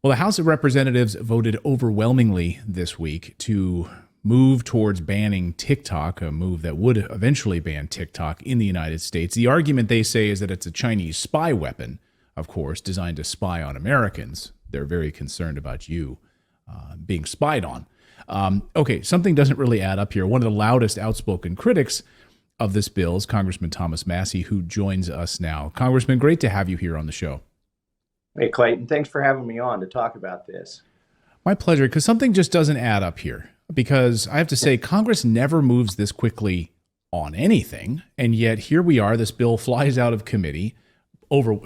Well, the House of Representatives voted overwhelmingly this week to move towards banning TikTok, a move that would eventually ban TikTok in the United States. The argument they say is that it's a Chinese spy weapon, of course, designed to spy on Americans. They're very concerned about you being spied on. Okay, something doesn't really add up here. One of the loudest outspoken critics of this bill is Congressman Thomas Massie, who joins us now. Congressman, great to have you here on the show. Hey, Clayton, thanks for having me on to talk about this. My pleasure, because something just doesn't add up here. Because I have to say, Congress never moves this quickly on anything, and yet here we are. This bill flies out of committee over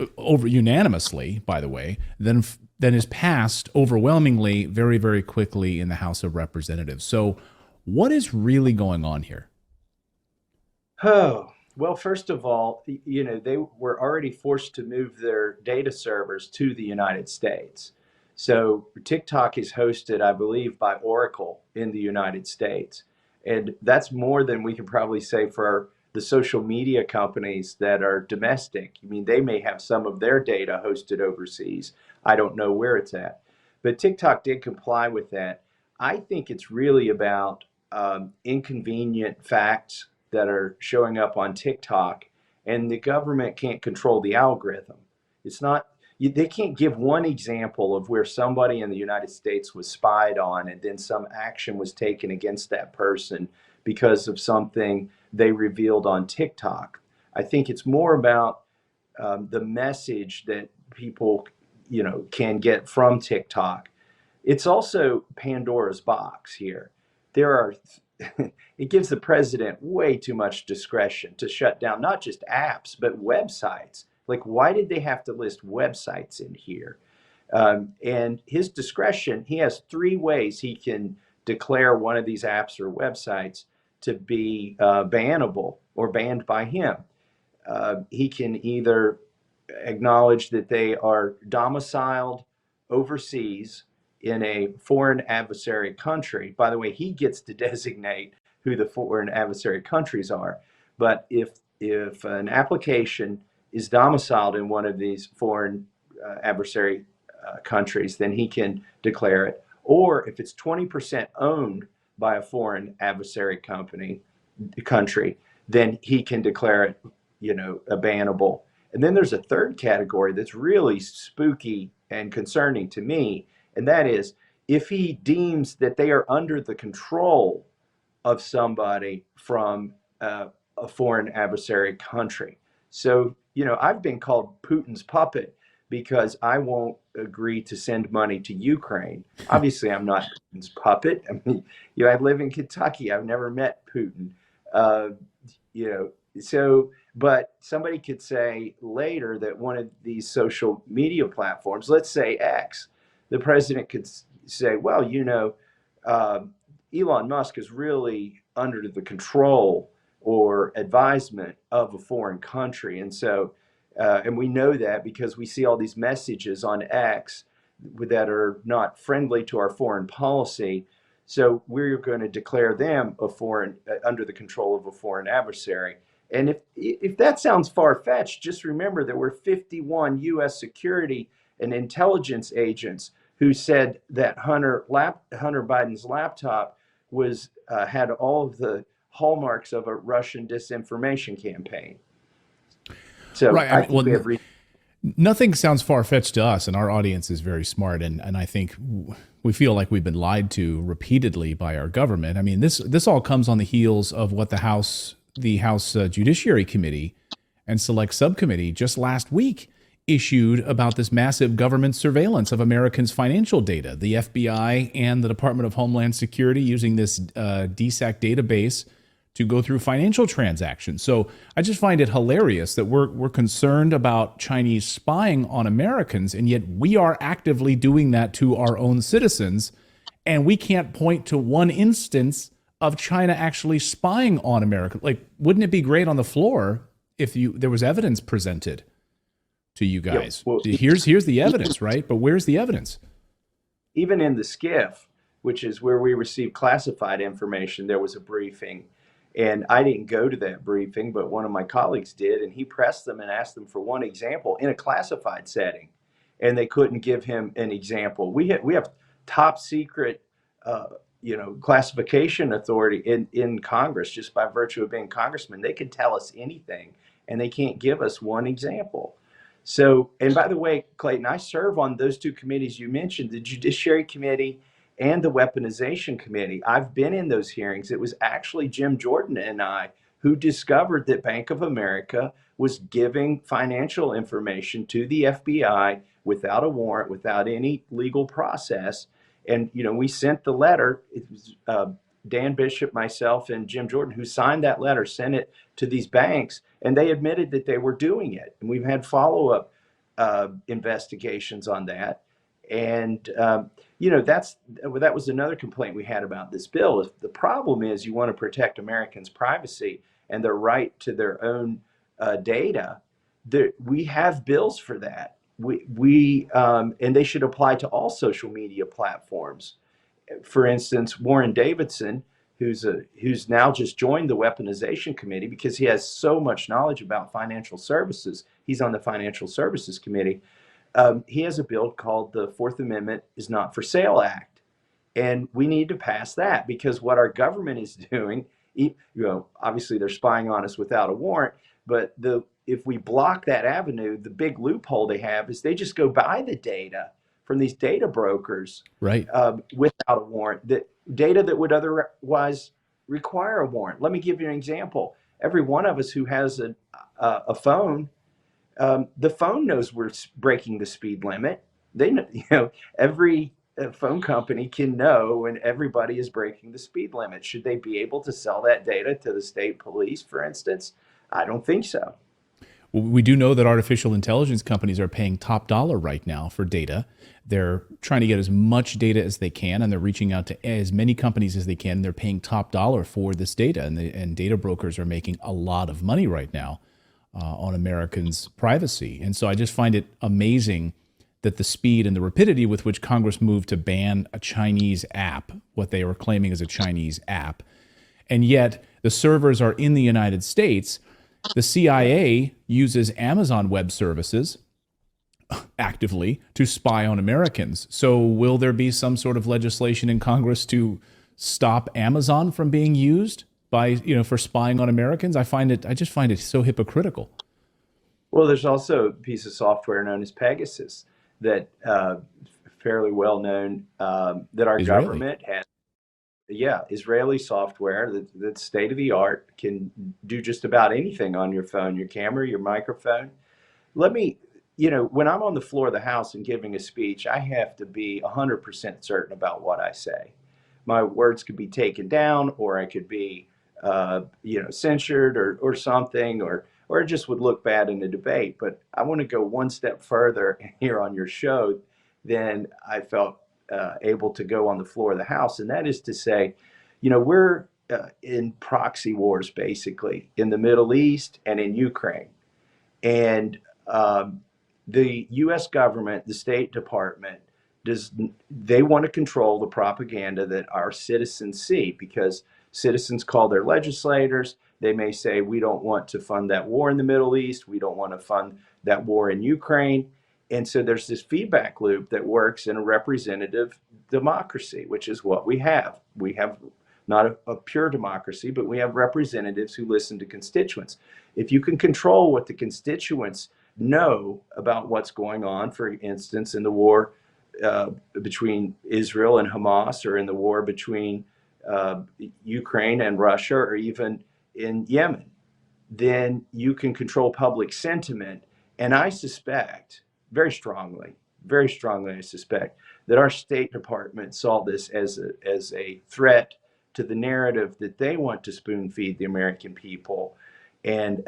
unanimously, by the way, then is passed overwhelmingly very, very quickly in the House of Representatives. So, what is really going on here? Oh, well, first of all, they were already forced to move their data servers to the United States. So TikTok is hosted, I believe, by Oracle in the United States. And that's more than we can probably say for the social media companies that are domestic. I mean, they may have some of their data hosted overseas. I don't know where it's at. But TikTok did comply with that. I think it's really about inconvenient facts that are showing up on TikTok, and the government can't control the algorithm. It's not, they can't give one example of where somebody in the United States was spied on and then some action was taken against that person because of something they revealed on TikTok. I think it's more about the message that people, can get from TikTok. It's also Pandora's box here. There are it gives the president way too much discretion to shut down not just apps, but websites. Like, why did they have to list websites in here? And his discretion, he has three ways he can declare one of these apps or websites to be bannable or banned by him. He can either acknowledge that they are domiciled overseas in a foreign adversary country. By the way, he gets to designate who the foreign adversary countries are. But if an application is domiciled in one of these foreign adversary countries, then he can declare it. Or if it's 20% owned by a foreign adversary country, then he can declare it, a bannable. And then there's a third category that's really spooky and concerning to me, and that is if he deems that they are under the control of somebody from a foreign adversary country. So, I've been called Putin's puppet because I won't agree to send money to Ukraine. Obviously, I'm not Putin's puppet. I mean, I live in Kentucky. I've never met Putin. Uh, but somebody could say later that one of these social media platforms, let's say X, the president could say, well, Elon Musk is really under the control or advisement of a foreign country. And so, and we know that because we see all these messages on X that are not friendly to our foreign policy. So we're going to declare them a foreign, under the control of a foreign adversary. And if that sounds far-fetched, just remember there were 51 U.S. security and intelligence agents who said that Hunter Biden's laptop was had all of the hallmarks of a Russian disinformation campaign. So Right. I think we have nothing sounds far-fetched to us, and our audience is very smart, and I think we feel like we've been lied to repeatedly by our government. I mean, this all comes on the heels of what the House Judiciary Committee and Select Subcommittee just last week issued about this massive government surveillance of Americans' financial data. The FBI and the Department of Homeland Security using this DSAC database to go through financial transactions. So I just find it hilarious that we're concerned about Chinese spying on Americans, and yet we are actively doing that to our own citizens, and we can't point to one instance of China actually spying on America. Like, wouldn't it be great on the floor if there was evidence presented to you guys? Yeah, well, here's the evidence, right? But where's the evidence? even in the SCIF, which is where we receive classified information, there was a briefing. And I didn't go to that briefing, but one of my colleagues did, and he pressed them and asked them for one example in a classified setting. and they couldn't give him an example. We have top secret, uh, classification authority in Congress just by virtue of being congressmen. They can tell us anything, and they can't give us one example. So, and by the way, Clayton, I serve on those two committees you mentioned, the Judiciary Committee and the Weaponization Committee. I've been in those hearings. It was actually Jim Jordan and I who discovered that Bank of America was giving financial information to the FBI without a warrant, without any legal process. And, we sent the letter. It was Dan Bishop, myself, and Jim Jordan, who signed that letter, sent it to these banks, and they admitted that they were doing it. And we've had follow-up investigations on that. And that was another complaint we had about this bill. The problem is you want to protect Americans' privacy and their right to their own data. We have bills for that. And they should apply to all social media platforms. For instance, Warren Davidson, who's now just joined the Weaponization Committee because he has so much knowledge about financial services. He's on the Financial Services Committee. He has a bill called the Fourth Amendment is Not for Sale Act. And we need to pass that because what our government is doing, obviously they're spying on us without a warrant, but if we block that avenue, the big loophole they have is they just go buy the data from these data brokers, Right. without a warrant, that data that would otherwise require a warrant. Let me give you an example. Every one of us who has a phone, the phone knows we're breaking the speed limit. They know, every phone company can know when everybody is breaking the speed limit. Should they be able to sell that data to the state police, for instance? I don't think so. Well, we do know that artificial intelligence companies are paying top dollar right now for data. They're trying to get as much data as they can, and they're reaching out to as many companies as they can. They're paying top dollar for this data, and data brokers are making a lot of money right now on Americans' privacy. And so I just find it amazing that the speed and the rapidity with which Congress moved to ban a Chinese app, what they were claiming as a Chinese app, and yet the servers are in the United States. The CIA uses Amazon Web Services actively to spy on Americans. So will there be some sort of legislation in Congress to stop Amazon from being used for spying on Americans? I just find it so hypocritical. Well, there's also a piece of software known as Pegasus that fairly well known, that our Israeli. government has. Yeah, Israeli software that's state of the art, can do just about anything on your phone, your camera, your microphone. Let me, when I'm on the floor of the House and giving a speech, I have to be 100% certain about what I say. My words could be taken down, or I could be, censured or something, or it just would look bad in the debate. But I want to go one step further here on your show than I felt able to go on the floor of the House. And that is to say, we're in proxy wars, basically, in the Middle East and in Ukraine. And the U.S. government, the State Department, they want to control the propaganda that our citizens see, because citizens call their legislators. They may say, we don't want to fund that war in the Middle East. We don't want to fund that war in Ukraine. And so there's this feedback loop that works in a representative democracy, which is what we have. We have not a pure democracy, but we have representatives who listen to constituents. If you can control what the constituents know about what's going on, for instance, in the war between Israel and Hamas, or in the war between Ukraine and Russia, or even in Yemen, then you can control public sentiment. And I suspect, very strongly, I suspect that our State Department saw this as a threat to the narrative that they want to spoon feed the American people. And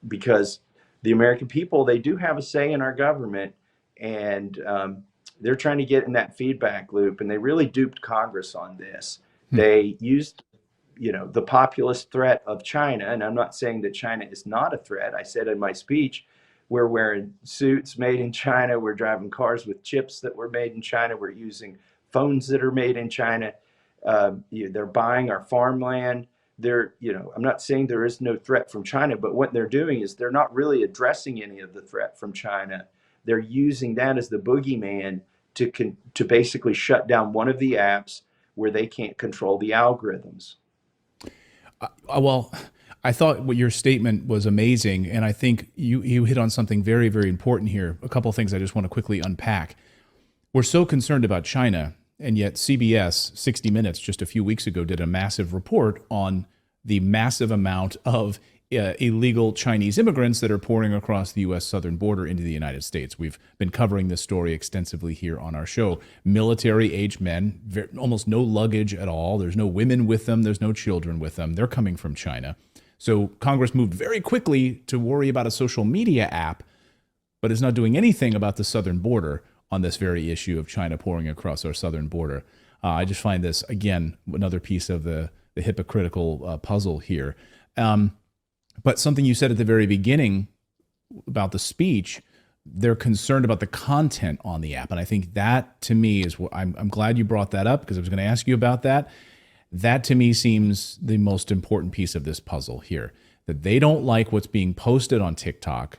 because the American people, they do have a say in our government, and they're trying to get in that feedback loop, and they really duped Congress on this. They used the populist threat of China. And I'm not saying that China is not a threat. I said in my speech, we're wearing suits made in China. We're driving cars with chips that were made in China. We're using phones that are made in China. They're buying our farmland. I'm not saying there is no threat from China, but what they're doing is they're not really addressing any of the threat from China. they're using that as the boogeyman to basically shut down one of the apps where they can't control the algorithms. Well, I thought what your statement was amazing, and I think you hit on something very, very important here. A couple of things I just want to quickly unpack. We're so concerned about China, and yet CBS, 60 Minutes, just a few weeks ago, did a massive report on the massive amount of illegal Chinese immigrants that are pouring across the U.S. southern border into the United States. We've been covering this story extensively here on our show. Military-aged men, almost no luggage at all. There's no women with them. There's no children with them. They're coming from China. So Congress moved very quickly to worry about a social media app, but is not doing anything about the southern border on this very issue of China pouring across our southern border. I just find this, again, another piece of the hypocritical puzzle here. But something you said at the very beginning about the speech, they're concerned about the content on the app. And I think that, to me, is what I'm glad you brought that up, because I was going to ask you about that. That, to me, seems the most important piece of this puzzle here, that they don't like what's being posted on TikTok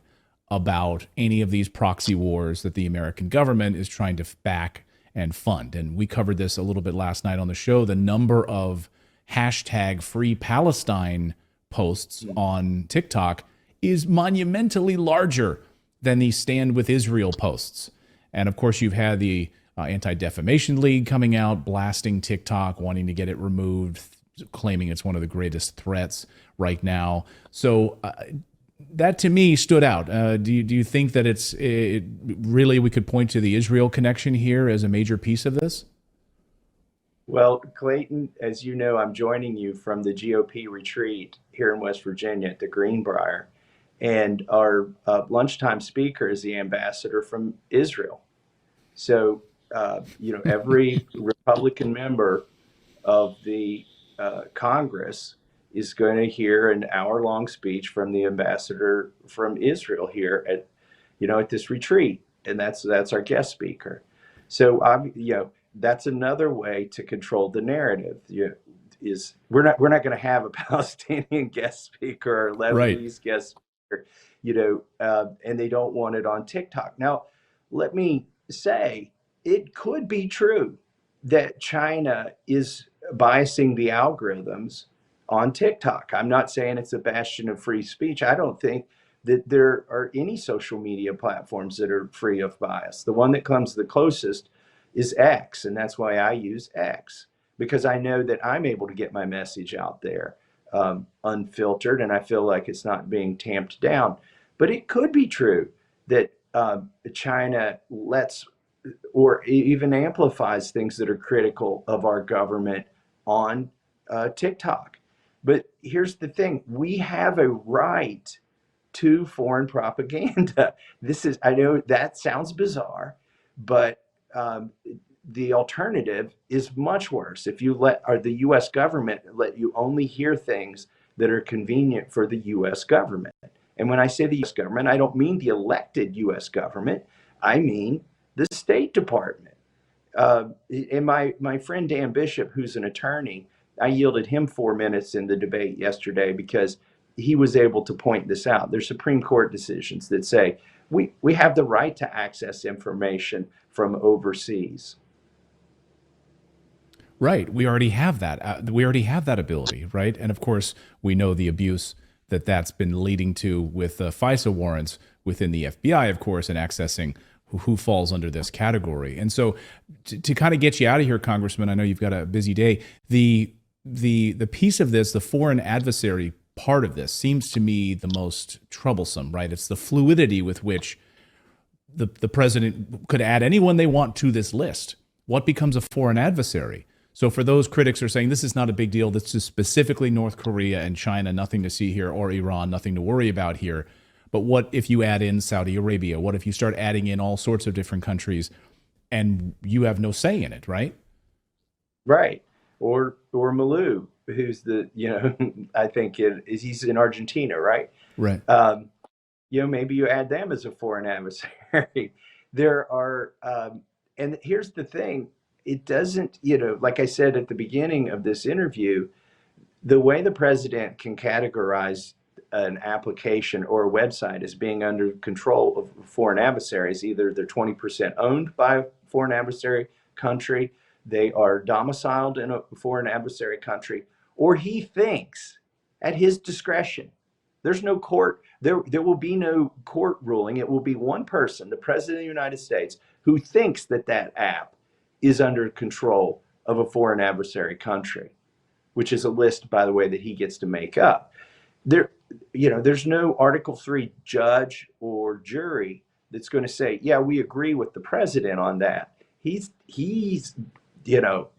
about any of these proxy wars that the American government is trying to back and fund. And we covered this a little bit last night on the show, the number of hashtag Free Palestine posts on TikTok is monumentally larger than the Stand With Israel posts. And of course, you've had the Anti-Defamation League coming out, blasting TikTok, wanting to get it removed, claiming it's one of the greatest threats right now. So that, to me, stood out. Do you think that it really, we could point to the Israel connection here as a major piece of this? Well, Clayton, as you know, I'm joining you from the GOP retreat here in West Virginia at the Greenbrier. And our lunchtime speaker is the ambassador from Israel. So, every Republican member of the Congress is going to hear an hour-long speech from the ambassador from Israel here at this retreat. And that's our guest speaker. So, that's another way to control the narrative. Is we're not going to have a Palestinian guest speaker or Lebanese guest speaker, and they don't want it on TikTok. Now, let me say, it could be true that China is biasing the algorithms on TikTok. I'm not saying it's a bastion of free speech. I don't think that there are any social media platforms that are free of bias. The one that comes the closest is X, and that's why I use X, because I know that I'm able to get my message out there unfiltered, and I feel like it's not being tamped down. But it could be true that China lets or even amplifies things that are critical of our government on TikTok. But here's the thing: we have a right to foreign propaganda. I know that sounds bizarre, but the alternative is much worse. If you the U.S. government let you only hear things that are convenient for the U.S. government. And when I say the U.S. government, I don't mean the elected U.S. government. I mean the State Department. And my friend Dan Bishop, who's an attorney, I yielded him 4 minutes in the debate yesterday because he was able to point this out. There's Supreme Court decisions that say we have the right to access information from overseas. Right. We already have that. We already have that ability, right? And of course, we know the abuse that's been leading to with FISA warrants within the FBI, of course, and accessing who falls under this category. And so to kind of get you out of here, Congressman, I know you've got a busy day. The piece of this, the foreign adversary part of this, seems to me the most troublesome, right? It's the fluidity with which the president could add anyone they want to this list. What becomes a foreign adversary? So for those critics who are saying this is not a big deal, this is specifically North Korea and China, nothing to see here, or Iran, nothing to worry about here. But what if you add in Saudi Arabia? What if you start adding in all sorts of different countries and you have no say in it, right? Right. Or Malou, who's I think he's in Argentina, right? Right. Maybe you add them as a foreign adversary. There are, and here's the thing, it doesn't, like I said at the beginning of this interview, the way the president can categorize an application or a website as being under control of foreign adversaries. Either they're 20% owned by a foreign adversary country, they are domiciled in a foreign adversary country, or he thinks at his discretion. There's no court, there will be no court ruling. It will be one person, the President of the United States, who thinks that that app is under control of a foreign adversary country, which is a list, by the way, that he gets to make up. There, there's no Article 3 judge or jury that's going to say, yeah, we agree with the president on that. He's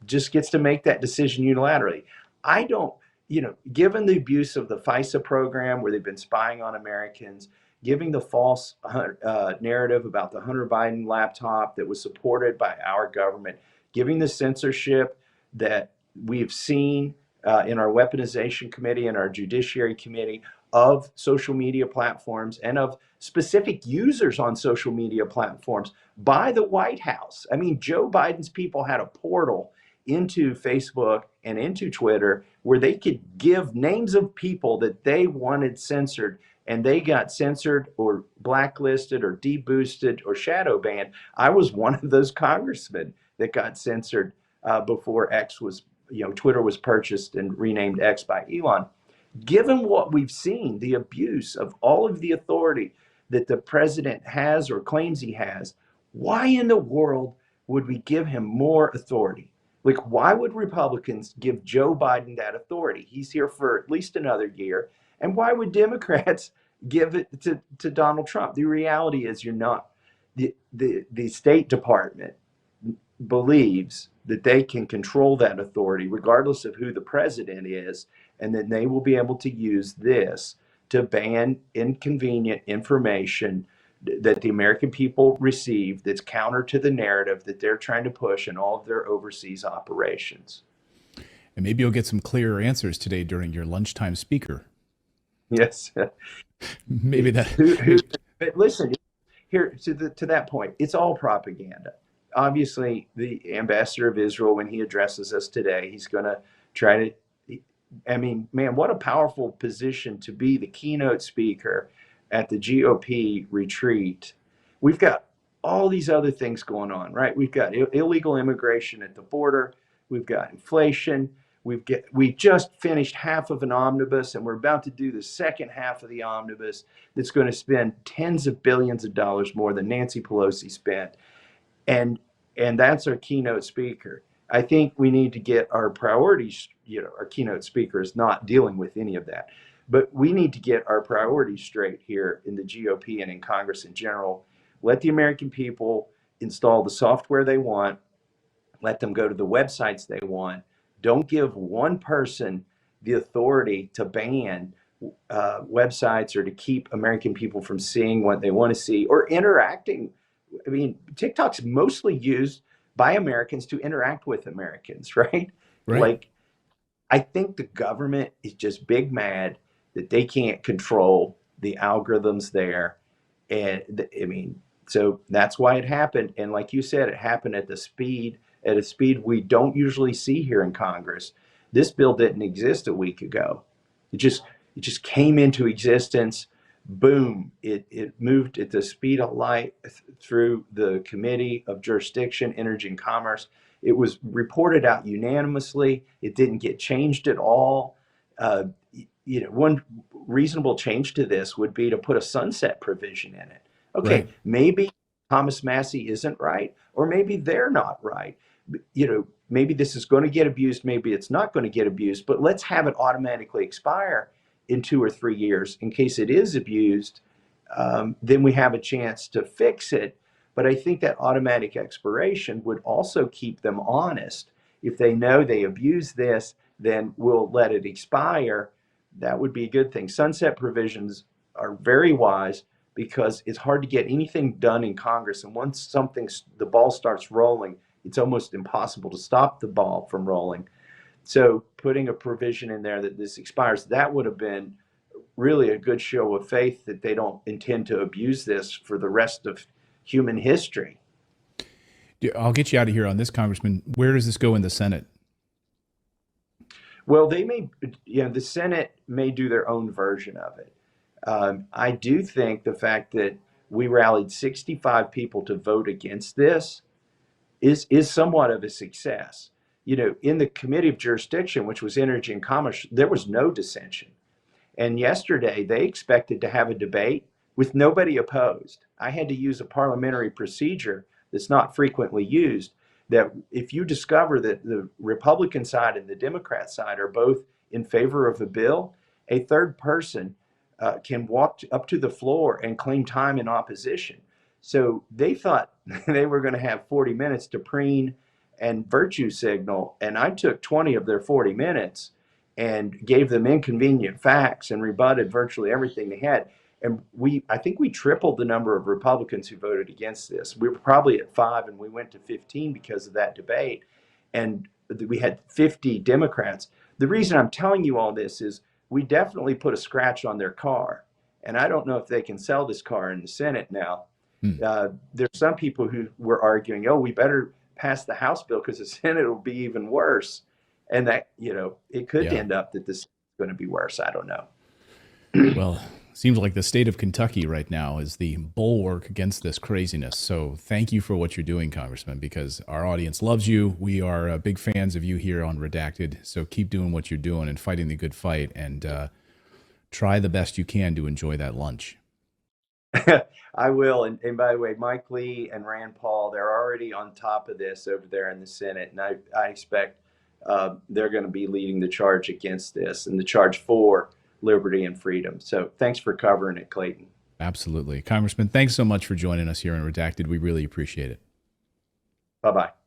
just gets to make that decision unilaterally. I don't, given the abuse of the FISA program where they've been spying on Americans, giving the false narrative about the Hunter Biden laptop that was supported by our government, giving the censorship that we've seen in our weaponization committee and our judiciary committee of social media platforms and of specific users on social media platforms by the White House. I mean, Joe Biden's people had a portal into Facebook and into Twitter where they could give names of people that they wanted censored, and they got censored or blacklisted or deboosted or shadow banned. I was one of those congressmen that got censored before Twitter was purchased and renamed X by Elon. Given what we've seen, the abuse of all of the authority that the president has or claims he has, why in the world would we give him more authority? Like, why would Republicans give Joe Biden that authority? He's here for at least another year. And why would Democrats give it to Donald Trump? The reality is you're not. The State Department believes that they can control that authority regardless of who the president is, and then they will be able to use this to ban inconvenient information that the American people receive that's counter to the narrative that they're trying to push in all of their overseas operations. And maybe you'll get some clearer answers today during your lunchtime speaker. Yes. Maybe that. But listen, here to that point, it's all propaganda. Obviously, the ambassador of Israel, when he addresses us today, he's going to try to, I mean, man, what a powerful position to be the keynote speaker at the GOP retreat. We've got all these other things going on, right? We've got illegal immigration at the border. We've got inflation. We just finished half of an omnibus, and we're about to do the second half of the omnibus that's going to spend tens of billions of dollars more than Nancy Pelosi spent. And that's our keynote speaker. I think we need to get our priorities, our keynote speaker is not dealing with any of that, but we need to get our priorities straight here in the GOP and in Congress in general. Let the American people install the software they want. Let them go to the websites they want. Don't give one person the authority to ban websites or to keep American people from seeing what they want to see or interacting. I mean, TikTok's mostly used by Americans to interact with Americans, right? Like, I think the government is just big mad that they can't control the algorithms there. And I mean, so that's why it happened. And like you said, it happened at a speed we don't usually see here in Congress. This bill didn't exist a week ago. It just came into existence. Boom, it moved at the speed of light through the Committee of Jurisdiction, Energy and Commerce. It was reported out unanimously. It didn't get changed at all. One reasonable change to this would be to put a sunset provision in it. Okay, maybe Thomas Massey isn't right, or maybe they're not right. Maybe this is going to get abused, maybe it's not going to get abused, but let's have it automatically expire in 2 or 3 years in case it is abused. Then we have a chance to fix it. But I think that automatic expiration would also keep them honest. If they know they abuse this, then we'll let it expire. That would be a good thing. Sunset provisions are very wise because it's hard to get anything done in Congress. And once the ball starts rolling, it's almost impossible to stop the ball from rolling. So putting a provision in there that this expires, that would have been really a good show of faith that they don't intend to abuse this for the rest of human history. I'll get you out of here on this, Congressman. Where does this go in the Senate? Well, the Senate may do their own version of it. I do think the fact that we rallied 65 people to vote against this is somewhat of a success. You know, in the committee of jurisdiction, which was energy and commerce, there was no dissension. And yesterday they expected to have a debate with nobody opposed. I had to use a parliamentary procedure that's not frequently used, that if you discover that the Republican side and the Democrat side are both in favor of the bill, a third person can walk up to the floor and claim time in opposition. So they thought they were going to have 40 minutes to preen and virtue signal, and I took 20 of their 40 minutes and gave them inconvenient facts and rebutted virtually everything they had. And I think we tripled the number of Republicans who voted against this. We were probably at 5, and we went to 15 because of that debate. And we had 50 Democrats. The reason I'm telling you all this is we definitely put a scratch on their car. And I don't know if they can sell this car in the Senate now. There's some people who were arguing, oh, we better pass the House bill because the Senate will be even worse. And that, you know, it could end up that this is going to be worse. I don't know. Well, seems like the state of Kentucky right now is the bulwark against this craziness. So thank you for what you're doing, Congressman, because our audience loves you. We are big fans of you here on Redacted. So keep doing what you're doing and fighting the good fight, and try the best you can to enjoy that lunch. I will. And by the way, Mike Lee and Rand Paul, they're already on top of this over there in the Senate. And I expect they're going to be leading the charge against this and the charge for liberty and freedom. So thanks for covering it, Clayton. Absolutely. Congressman, thanks so much for joining us here on Redacted. We really appreciate it. Bye-bye.